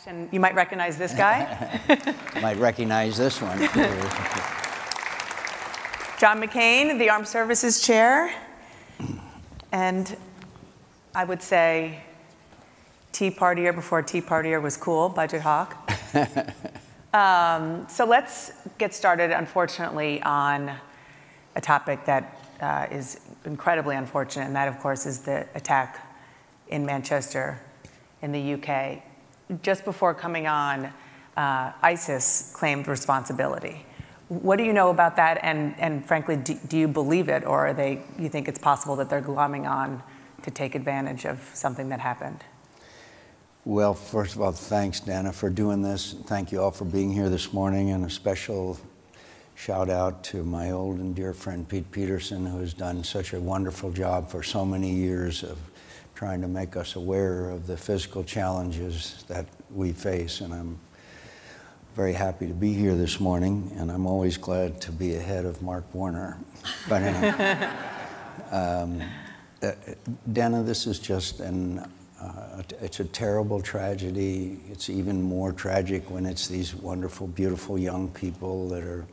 And you might recognize this guy. Might recognize this one. John McCain, the Armed Services Chair. And I would say Tea Partier before Tea Partier was cool, budget hawk. So let's get started, unfortunately, on a topic that is incredibly unfortunate, and that, of course, is the attack in Manchester in the UK. Just before coming on, ISIS claimed responsibility. What do you know about that? And frankly, do you believe it, or you think it's possible that they're glomming on to take advantage of something that happened? Well, first of all, thanks, Dana, for doing this. Thank you all for being here this morning, and a special shout out to my old and dear friend Pete Peterson, who has done such a wonderful job for so many years of trying to make us aware of the fiscal challenges that we face. And I'm very happy to be here this morning, and I'm always glad to be ahead of Mark Warner. But anyway, Dana, this is just it's a terrible tragedy. It's even more tragic when it's these wonderful, beautiful young people that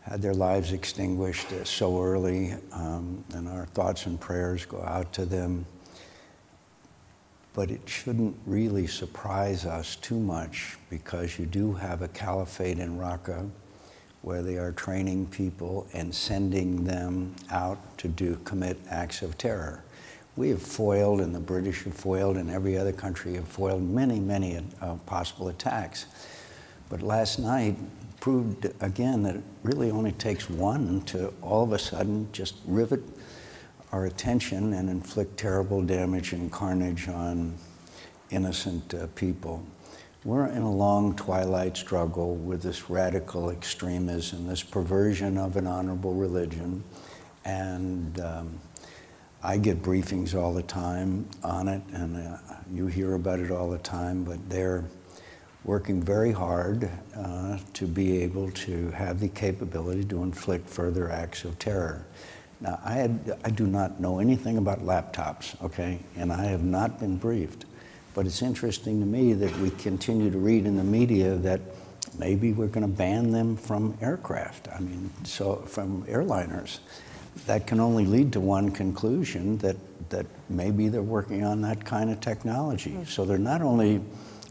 had their lives extinguished so early, and our thoughts and prayers go out to them. But it shouldn't really surprise us too much, because you do have a caliphate in Raqqa where they are training people and sending them out to commit acts of terror. We have foiled, and the British have foiled, and every other country have foiled many, many possible attacks. But last night proved again that it really only takes one to all of a sudden just rivet our attention and inflict terrible damage and carnage on innocent people. We're in a long twilight struggle with this radical extremism, this perversion of an honorable religion, and I get briefings all the time on it, and you hear about it all the time, but they're working very hard to be able to have the capability to inflict further acts of terror. Now, I do not know anything about laptops, okay, and I have not been briefed. But it's interesting to me that we continue to read in the media that maybe we're going to ban them from aircraft. I mean, so from airliners. That can only lead to one conclusion, that maybe they're working on that kind of technology. So they're not only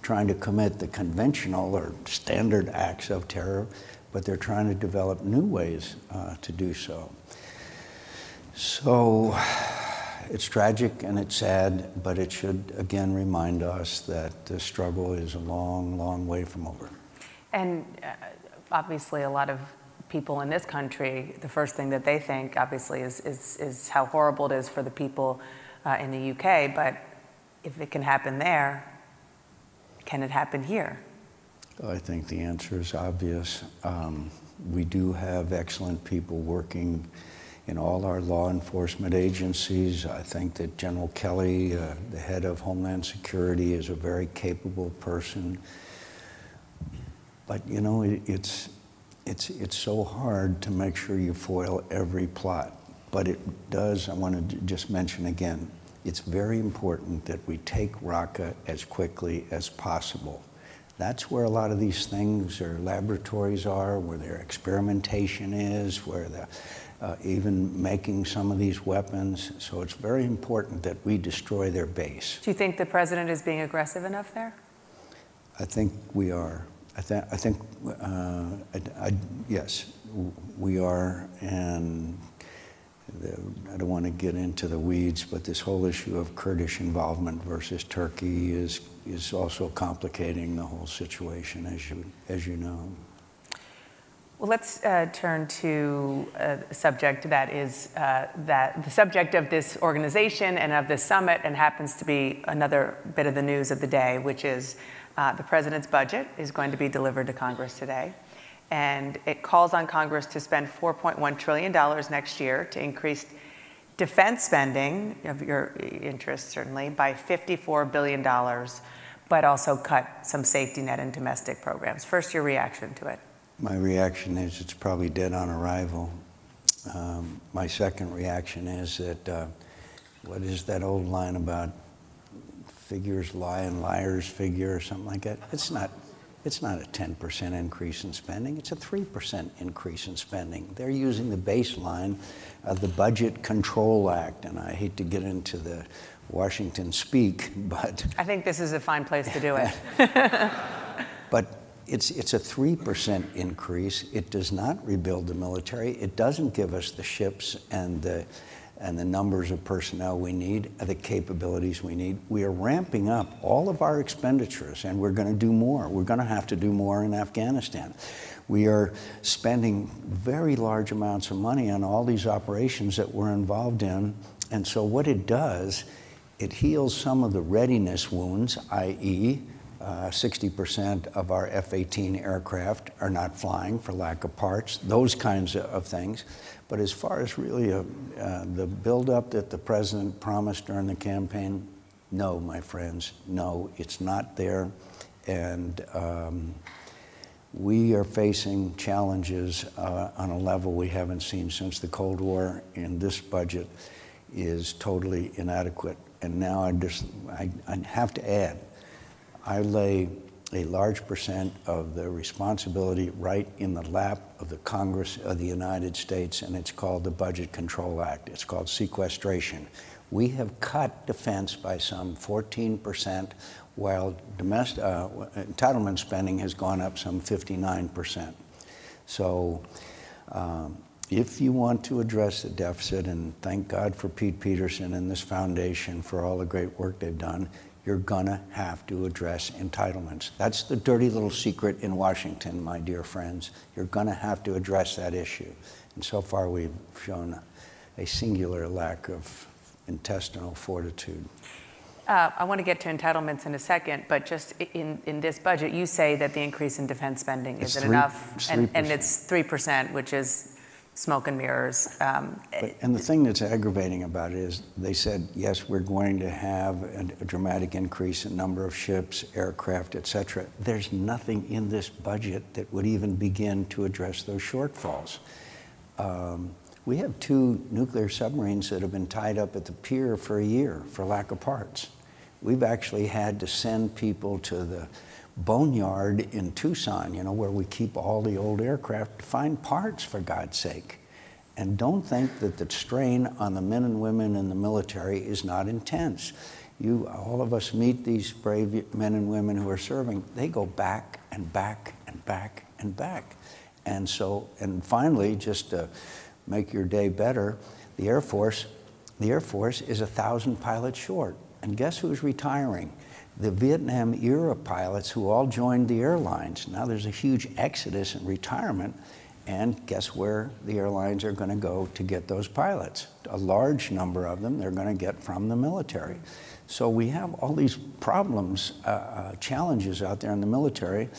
trying to commit the conventional or standard acts of terror, but they're trying to develop new ways to do so. So it's tragic and it's sad, but it should again remind us that the struggle is a long, long way from over. And obviously a lot of people in this country, the first thing that they think obviously is how horrible it is for the people in the UK, but if it can happen there, can it happen here? I think the answer is obvious. We do have excellent people working in all our law enforcement agencies. I think that General Kelly, the head of Homeland Security, is a very capable person. But you know, it's so hard to make sure you foil every plot. But it does, I want to just mention again, it's very important that we take Raqqa as quickly as possible. That's where a lot of these things or laboratories are, where their experimentation is, where even making some of these weapons. So it's very important that we destroy their base. Do you think the president is being aggressive enough there? I think we are. Yes, we are, and I don't want to get into the weeds, but this whole issue of Kurdish involvement versus Turkey is also complicating the whole situation, as you know. Well, let's turn to a subject that is the subject of this organization and of this summit, and happens to be another bit of the news of the day, which is the president's budget is going to be delivered to Congress today. And it calls on Congress to spend $4.1 trillion next year to increase defense spending, of your interest certainly, by $54 billion, but also cut some safety net and domestic programs. First, your reaction to it. My reaction is it's probably dead on arrival. My second reaction is that, what is that old line about figures lie and liars figure or something like that. It's not a 10% increase in spending. It's a 3% increase in spending. They're using the baseline of the Budget Control Act, and I hate to get into the Washington speak, but I think this is a fine place to do it. but it's a 3% increase. It does not rebuild the military. It doesn't give us the ships and the numbers of personnel we need, the capabilities we need. We are ramping up all of our expenditures, and we're going to do more. We're going to have to do more in Afghanistan. We are spending very large amounts of money on all these operations that we're involved in, and so what it does, it heals some of the readiness wounds, i.e., 60% of our F-18 aircraft are not flying for lack of parts, those kinds of things. But as far as really the buildup that the president promised during the campaign, no, my friends, no, it's not there. And we are facing challenges on a level we haven't seen since the Cold War, and this budget is totally inadequate. And now I have to add, I lay a large percent of the responsibility right in the lap of the Congress of the United States, and it's called the Budget Control Act. It's called sequestration. We have cut defense by some 14%, while entitlement spending has gone up some 59%. So if you want to address the deficit, and thank God for Pete Peterson and this foundation for all the great work they've done, you're gonna have to address entitlements. That's the dirty little secret in Washington, my dear friends. You're gonna have to address that issue. And so far we've shown a singular lack of intestinal fortitude. I want to get to entitlements in a second, but just in this budget, you say that the increase in defense spending isn't enough, and it's 3%, which is smoke and mirrors. And the thing that's aggravating about it is they said, yes, we're going to have a dramatic increase in number of ships, aircraft, et cetera. There's nothing in this budget that would even begin to address those shortfalls. We have 2 nuclear submarines that have been tied up at the pier for a year for lack of parts. We've actually had to send people to the boneyard in Tucson, you know, where we keep all the old aircraft, to find parts, for God's sake. And don't think that the strain on the men and women in the military is not intense. All of us meet these brave men and women who are serving. They go back and back and back and back. And finally, just to make your day better, the Air Force is 1,000 pilots short. And guess who's retiring? The Vietnam era pilots who all joined the airlines. Now there's a huge exodus and retirement, and guess where the airlines are going to go to get those pilots? A large number of them they're going to get from the military. So we have all these problems, challenges out there in the military,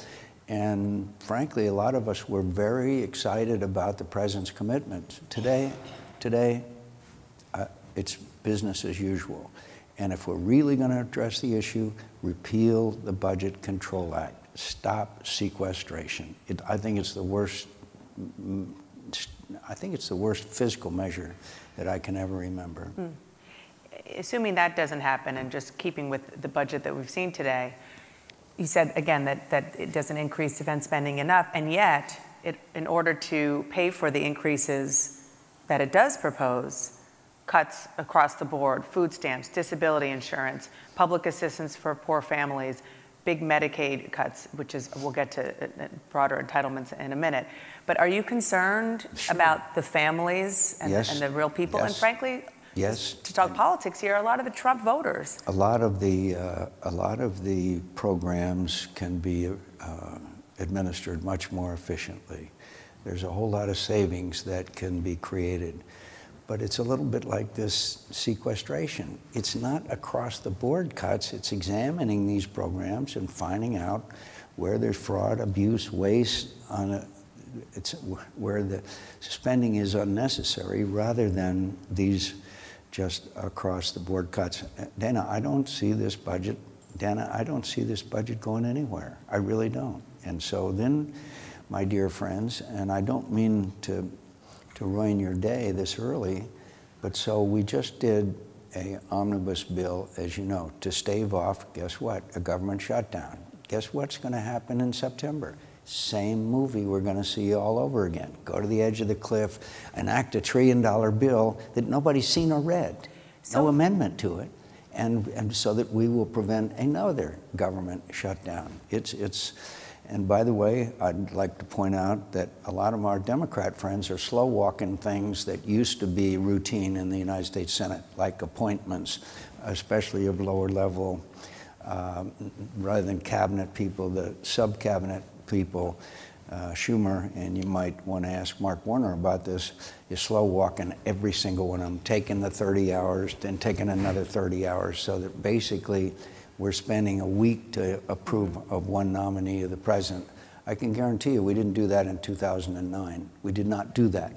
and frankly, a lot of us were very excited about the president's commitment. Today, it's business as usual. And if we're really going to address the issue, repeal the Budget Control Act. Stop sequestration. I think it's the worst fiscal measure that I can ever remember. Assuming that doesn't happen, and just keeping with the budget that we've seen today, you said again that it doesn't increase defense spending enough, and yet, in order to pay for the increases that it does propose, cuts across the board, food stamps, disability insurance, public assistance for poor families, big Medicaid cuts, which is, we'll get to broader entitlements in a minute. But are you concerned about the families and the real people? And frankly, to talk politics here, a lot of the Trump voters. A lot of the programs can be administered much more efficiently. There's a whole lot of savings that can be created. But it's a little bit like this sequestration. It's not across the board cuts, it's examining these programs and finding out where there's fraud, abuse, waste, where the spending is unnecessary rather than these just across the board cuts. Dana, I don't see this budget going anywhere. I really don't. And so then, my dear friends, and I don't mean to ruin your day this early, but so we just did an omnibus bill, as you know, to stave off, guess what, a government shutdown. Guess what's going to happen in September? Same movie we're going to see all over again. Go to the edge of the cliff, enact $1 trillion bill that nobody's seen or read. No amendment to it. And so that we will prevent another government shutdown. And by the way, I'd like to point out that a lot of our Democrat friends are slow walking things that used to be routine in the United States Senate, like appointments, especially of lower level, rather than cabinet people, the sub-cabinet people. Schumer, and you might want to ask Mark Warner about this, is slow walking every single one of them, taking the 30 hours, then taking another 30 hours, so that basically we're spending a week to approve of one nominee of the president. I can guarantee you we didn't do that in 2009. We did not do that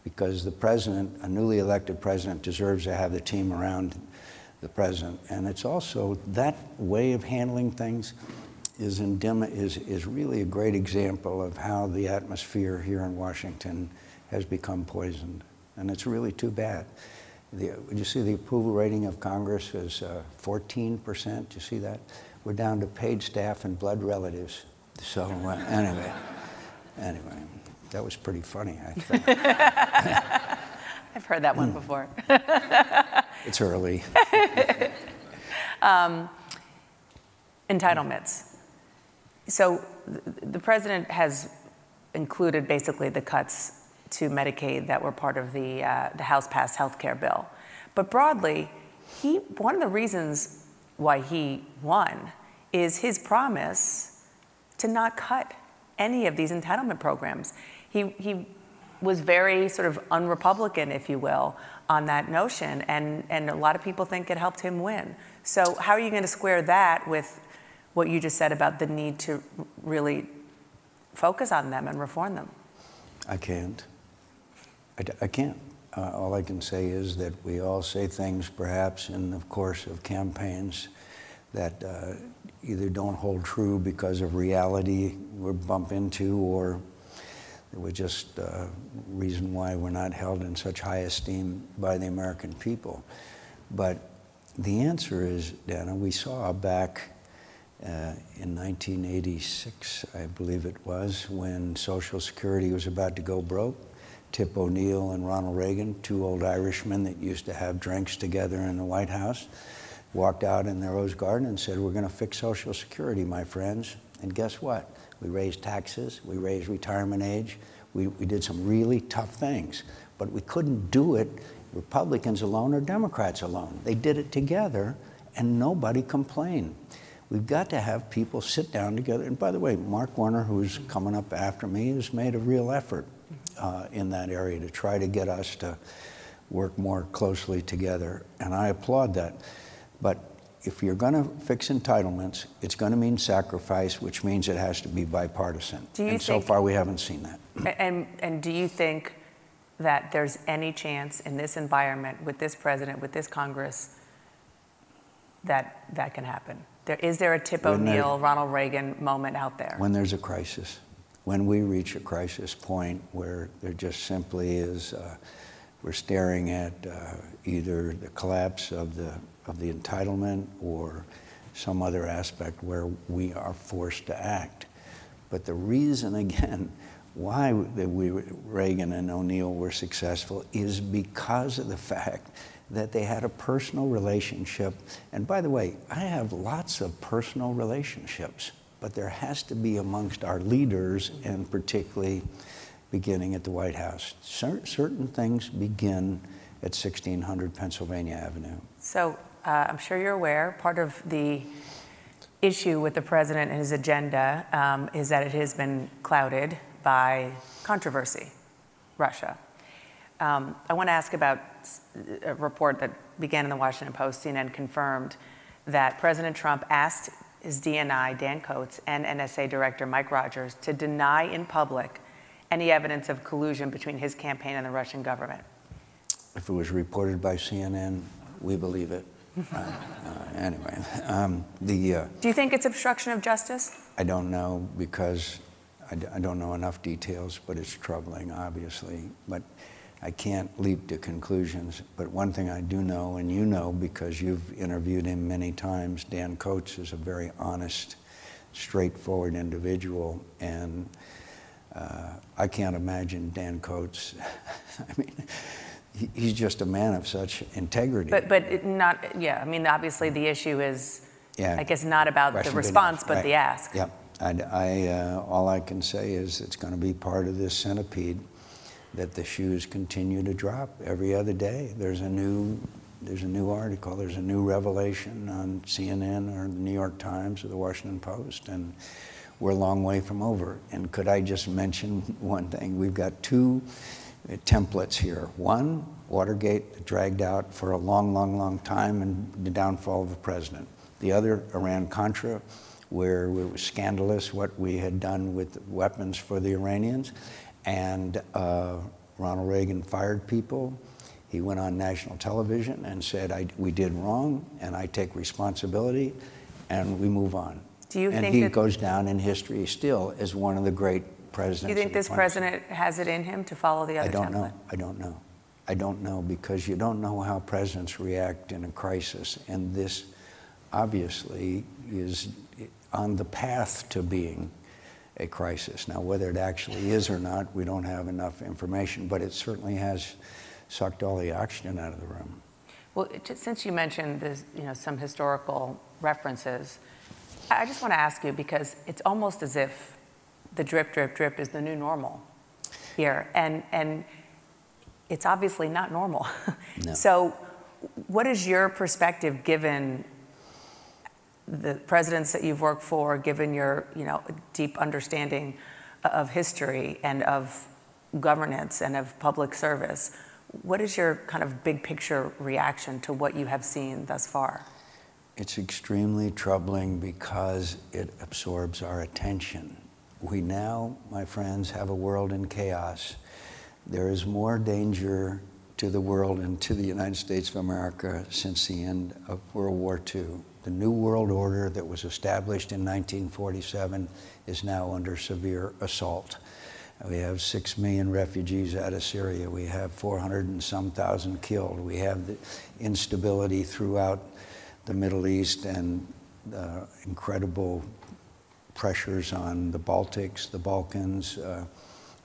because the president, a newly elected president, deserves to have the team around the president. And it's also that way of handling things is really a great example of how the atmosphere here in Washington has become poisoned. And it's really too bad. You see the approval rating of Congress is 14%. You see that? We're down to paid staff and blood relatives. So anyway, that was pretty funny, I think. I've heard that one before. It's early. Entitlements. So the president has included basically the cuts to Medicaid that were part of the House-passed health care bill. But broadly, one of the reasons why he won is his promise to not cut any of these entitlement programs. He was very sort of un-Republican, if you will, on that notion, and a lot of people think it helped him win. So how are you going to square that with what you just said about the need to really focus on them and reform them? I can't. I can't. All I can say is that we all say things perhaps in the course of campaigns that either don't hold true because of reality we bump into, or it was just reason why we're not held in such high esteem by the American people. But the answer is, Dana, we saw back in 1986, I believe it was, when Social Security was about to go broke. Tip O'Neill and Ronald Reagan, two old Irishmen that used to have drinks together in the White House, walked out in their Rose Garden and said, "We're going to fix Social Security, my friends." And guess what? We raised taxes, we raised retirement age, we did some really tough things, but we couldn't do it Republicans alone or Democrats alone. They did it together, and nobody complained. We've got to have people sit down together. And by the way, Mark Warner, who's coming up after me, has made a real effort in that area to try to get us to work more closely together. And I applaud that. But if you're going to fix entitlements, it's going to mean sacrifice, which means it has to be bipartisan. And so far, we haven't seen that. And do you think that there's any chance in this environment, with this president, with this Congress, that that can happen? Is there a Tip O'Neill, Ronald Reagan moment out there? When there's a crisis, when we reach a crisis point where there just simply is, we're staring at either the collapse of the entitlement or some other aspect where we are forced to act. But the reason, again, why Reagan and O'Neill were successful is because of the fact that they had a personal relationship. And by the way, I have lots of personal relationships, but there has to be amongst our leaders, and particularly beginning at the White House. Certain things begin at 1600 Pennsylvania Avenue. So I'm sure you're aware, part of the issue with the president and his agenda is that it has been clouded by controversy, Russia. I want to ask about a report that began in the Washington Post. CNN confirmed that President Trump asked his DNI, Dan Coats, and NSA Director Mike Rogers to deny in public any evidence of collusion between his campaign and the Russian government. If it was reported by CNN, we believe it. Anyway, do you think it's obstruction of justice? I don't know, because I don't know enough details, but it's troubling, obviously. But I can't leap to conclusions, but one thing I do know, and you know because you've interviewed him many times, Dan Coates is a very honest, straightforward individual, and I can't imagine Dan Coates. I mean, he's just a man of such integrity. But not, yeah, I mean, obviously the issue is, yeah, I guess, not about the response, but right. The ask. Yeah, all I can say is it's going to be part of this centipede that the shoes continue to drop every other day. There's a new article, there's a new revelation on CNN or the New York Times or the Washington Post, and we're a long way from over. And could I just mention one thing? We've got two templates here. One, Watergate dragged out for a long, long, long time, and the downfall of the president. The other, Iran-Contra, where it was scandalous what we had done with weapons for the Iranians. And Ronald Reagan fired people. He went on national television and said, we did wrong, and I take responsibility, and we move on. Do you think he goes down in history still as one of the great presidents. Do you think this president has it in him to follow the other template? I don't know, because you don't know how presidents react in a crisis, and this obviously is on the path to being a crisis. Now, whether it actually is or not, we don't have enough information, but it certainly has sucked all the oxygen out of the room. Well, since you mentioned this, some historical references, I just want to ask you, because it's almost as if the drip, drip, drip is the new normal here, and it's obviously not normal. No. So what is your perspective, given the presidents that you've worked for, given your deep understanding of history and of governance and of public service? What is your kind of big picture reaction to what you have seen thus far? It's extremely troubling because it absorbs our attention. We now, my friends, have a world in chaos. There is more danger to the world and to the United States of America since the end of World War II. The New World Order that was established in 1947 is now under severe assault. We have 6 million refugees out of Syria. We have 400 and some thousand killed. We have the instability throughout the Middle East and incredible pressures on the Baltics, the Balkans,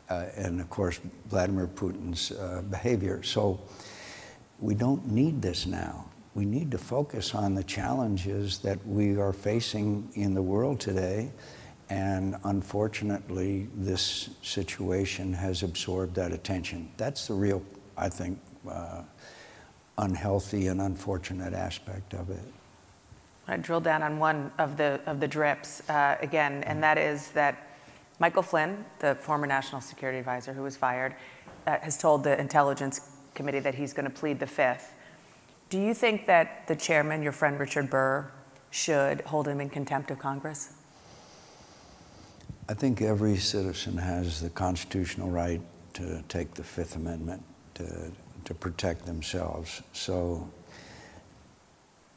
and of course, Vladimir Putin's behavior. So we don't need this now. We need to focus on the challenges that we are facing in the world today. And unfortunately, this situation has absorbed that attention. That's the real, I think, unhealthy and unfortunate aspect of it. I drill down on one of the drips again, and that is that Michael Flynn, the former national security advisor who was fired, has told the Intelligence Committee that he's going to plead the Fifth. Do you think that the chairman, your friend Richard Burr, should hold him in contempt of Congress? I think every citizen has the constitutional right to take the Fifth Amendment to protect themselves. So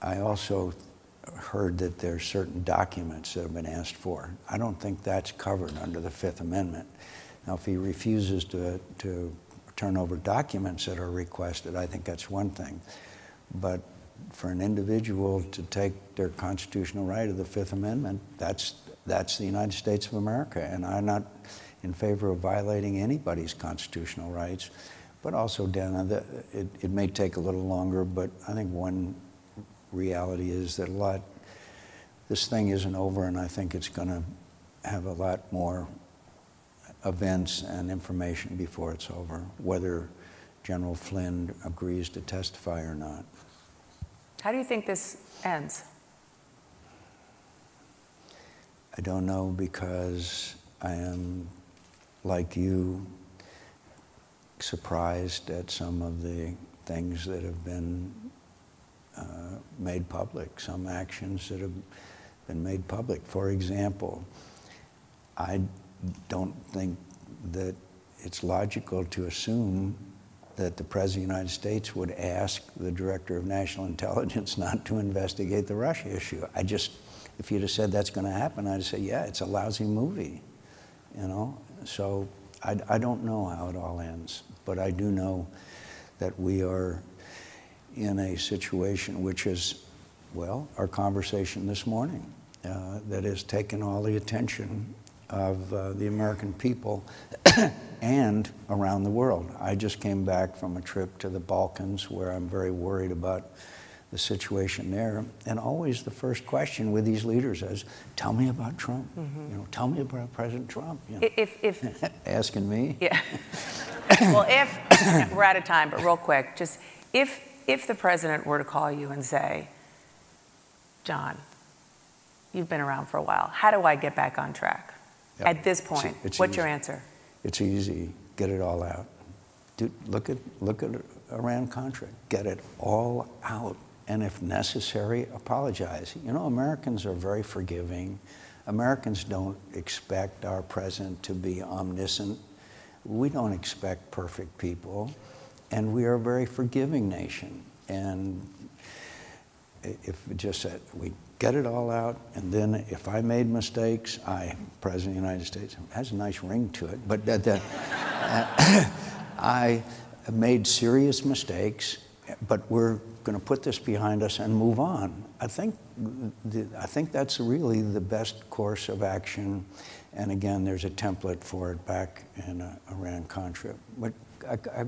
I also heard that there are certain documents that have been asked for. I don't think that's covered under the Fifth Amendment. Now, if he refuses to turn over documents that are requested, I think that's one thing. But for an individual to take their constitutional right of the Fifth Amendment, that's the United States of America. And I'm not in favor of violating anybody's constitutional rights. But also, Dana, it may take a little longer, but I think one reality is that this thing isn't over, and I think it's going to have a lot more events and information before it's over, whether General Flynn agrees to testify or not. How do you think this ends? I don't know, because I am, like you, surprised at some of the things that have been made public, some actions that have been made public. For example, I don't think that it's logical to assume that the President of the United States would ask the Director of National Intelligence not to investigate the Russia issue. If you'd have said that's going to happen, I'd say, yeah, it's a lousy movie, So I don't know how it all ends, but I do know that we are in a situation which is, well, our conversation this morning, that has taken all the attention of the American people and around the world. I just came back from a trip to the Balkans where I'm very worried about the situation there. And always the first question with these leaders is, tell me about Trump. Mm-hmm. You know, tell me about President Trump. You know. If asking me? Yeah. Well, if, we're out of time, but real quick, just if the president were to call you and say, John, you've been around for a while, how do I get back on track? Yep. At this point, what's your answer? It's easy. Get it all out. Look at Iran-Contra. Get it all out. And if necessary, apologize. You know, Americans are very forgiving. Americans don't expect our president to be omniscient. We don't expect perfect people. And we are a very forgiving nation. And if we just said, we get it all out, and then if I made mistakes, President of the United States, has a nice ring to it, but I made serious mistakes, but we're going to put this behind us and move on. I think that's really the best course of action. And again, there's a template for it back in Iran-Contra. But I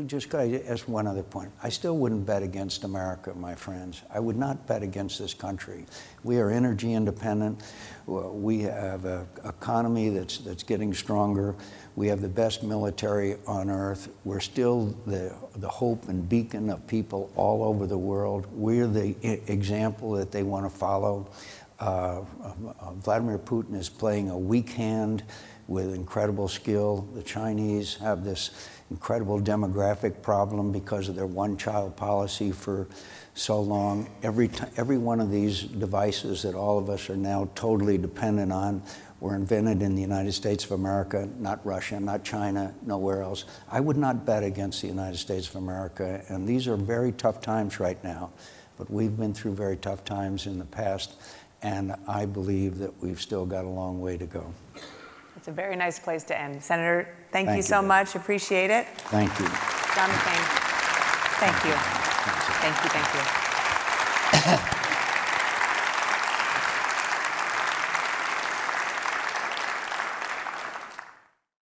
just got to ask one other point. I still wouldn't bet against America, my friends. I would not bet against this country. We are energy independent. We have an economy that's getting stronger. We have the best military on earth. We're still the hope and beacon of people all over the world. We're the example that they want to follow. Vladimir Putin is playing a weak hand with incredible skill. The Chinese have this incredible demographic problem because of their one-child policy for so long. Every one of these devices that all of us are now totally dependent on were invented in the United States of America, not Russia, not China, nowhere else. I would not bet against the United States of America, and these are very tough times right now, but we've been through very tough times in the past, and I believe that we've still got a long way to go. It's a very nice place to end. Senator, thank you so much. Appreciate it. Thank you. John McCain, thank you. Thank you.